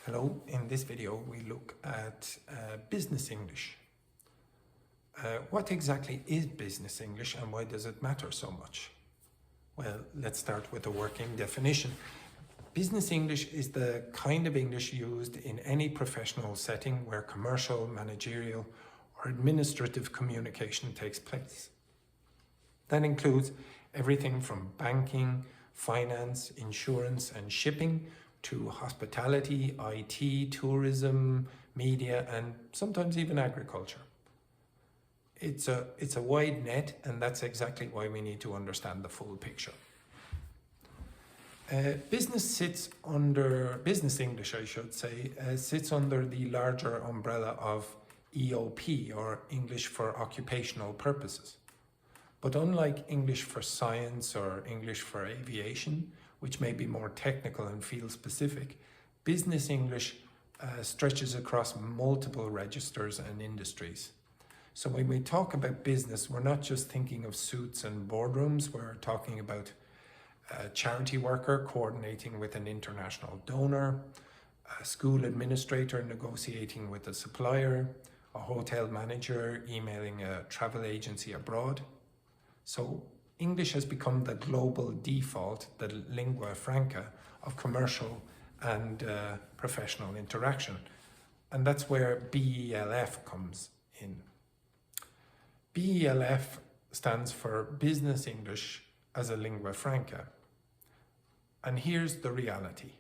Hello, in this video we look at business English. What exactly is business English and why does it matter so much? Well, let's start with a working definition. Business English is the kind of English used in any professional setting where commercial, managerial or administrative communication takes place. That includes everything from banking, finance, insurance and shipping to hospitality, IT, tourism, media, and sometimes even agriculture. It's a wide net, and that's exactly why we need to understand the full picture. Business English, I should say, sits under the larger umbrella of EOP, or English for Occupational Purposes. But unlike English for Science or English for Aviation, which may be more technical and field specific, business English stretches across multiple registers and industries. So when we talk about business, we're not just thinking of suits and boardrooms, we're talking about a charity worker coordinating with an international donor, a school administrator negotiating with a supplier, a hotel manager emailing a travel agency abroad. So English has become the global default, the lingua franca of commercial and professional interaction. And that's where BELF comes in. BELF stands for Business English as a Lingua Franca. And here's the reality.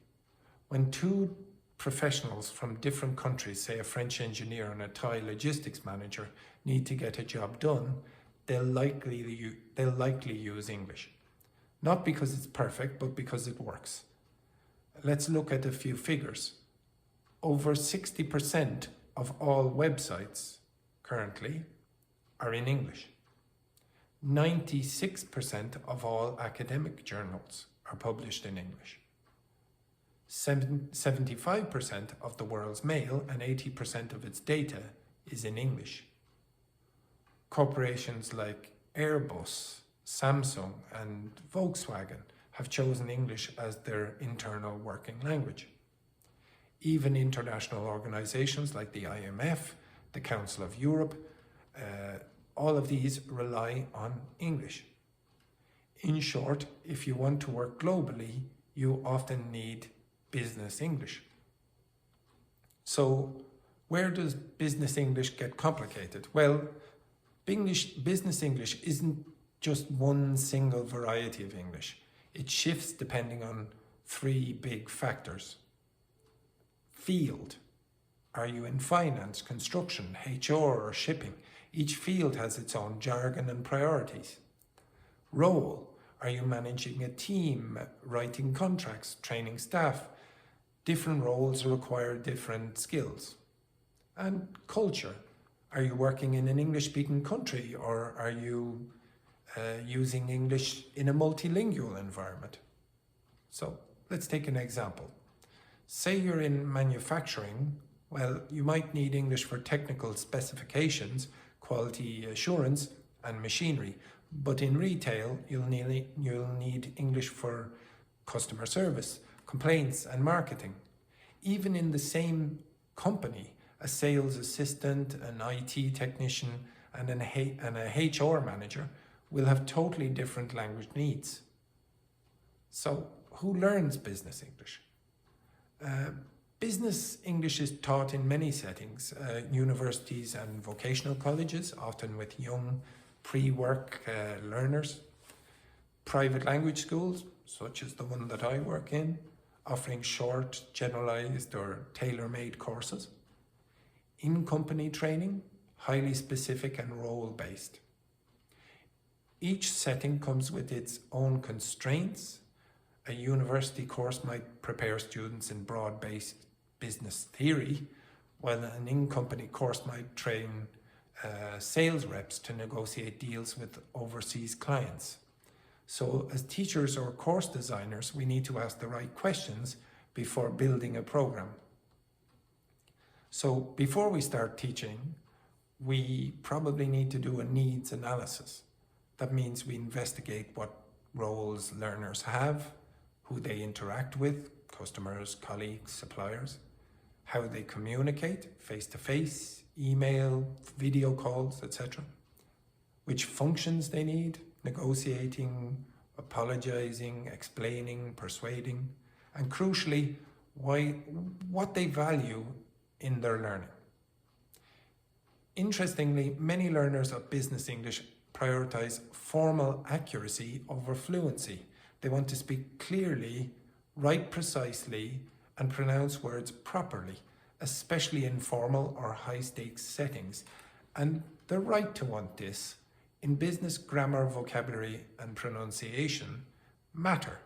When two professionals from different countries, say a French engineer and a Thai logistics manager, need to get a job done, they'll likely use English. Not because it's perfect, but because it works. Let's look at a few figures. Over 60% of all websites currently are in English. 96% of all academic journals are published in English. 75% of the world's mail and 80% of its data is in English. Corporations like Airbus, Samsung and Volkswagen have chosen English as their internal working language. Even international organizations like the IMF, the Council of Europe, all of these rely on English. In short, if you want to work globally, you often need business English. So where does business English get complicated? Well, business English isn't just one single variety of English. It shifts depending on three big factors. Field. Are you in finance, construction, HR or shipping? Each field has its own jargon and priorities. Role. Are you managing a team, writing contracts, training staff? Different roles require different skills. And culture. Are you working in an English-speaking country or are you using English in a multilingual environment? So let's take an example. Say you're in manufacturing, well, you might need English for technical specifications, quality assurance and machinery, but in retail you'll need English for customer service, complaints and marketing. Even in the same company, a sales assistant, an IT technician and a HR manager will have totally different language needs. So who learns business English? Business English is taught in many settings, universities and vocational colleges, often with young pre-work learners. Private language schools, such as the one that I work in, offering short, generalized or tailor-made courses. In-company training, highly specific and role-based. Each setting comes with its own constraints. A university course might prepare students in broad-based business theory, while an in-company course might train sales reps to negotiate deals with overseas clients. So as teachers or course designers, we need to ask the right questions before building a program. So before we start teaching, we probably need to do a needs analysis. That means we investigate what roles learners have, who they interact with, customers, colleagues, suppliers. how they communicate, face-to-face, email, video calls, etc. Which functions they need, negotiating, apologizing, explaining, persuading, and crucially, what they value in their learning. Interestingly, many learners of business English prioritize formal accuracy over fluency. They want to speak clearly, write precisely, and pronounce words properly, especially in formal or high-stakes settings. And they're right to want this. In business, grammar, vocabulary, and pronunciation matter.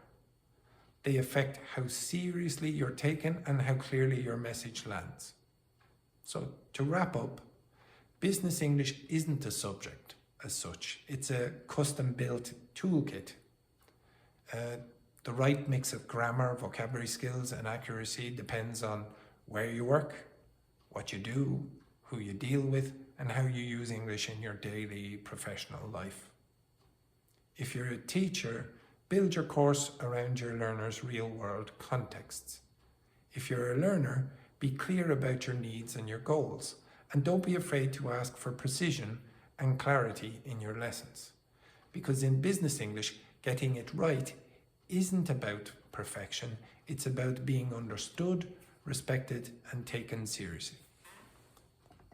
They affect how seriously you're taken and how clearly your message lands. So, to wrap up, business English isn't a subject as such. It's a custom-built toolkit. The right mix of grammar, vocabulary skills, and accuracy depends on where you work, what you do, who you deal with, and how you use English in your daily professional life. If you're a teacher, build your course around your learners' real-world contexts. If you're a learner, be clear about your needs and your goals, and don't be afraid to ask for precision and clarity in your lessons. Because in business English, getting it right isn't about perfection, it's about being understood, respected, and taken seriously.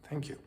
Thank you.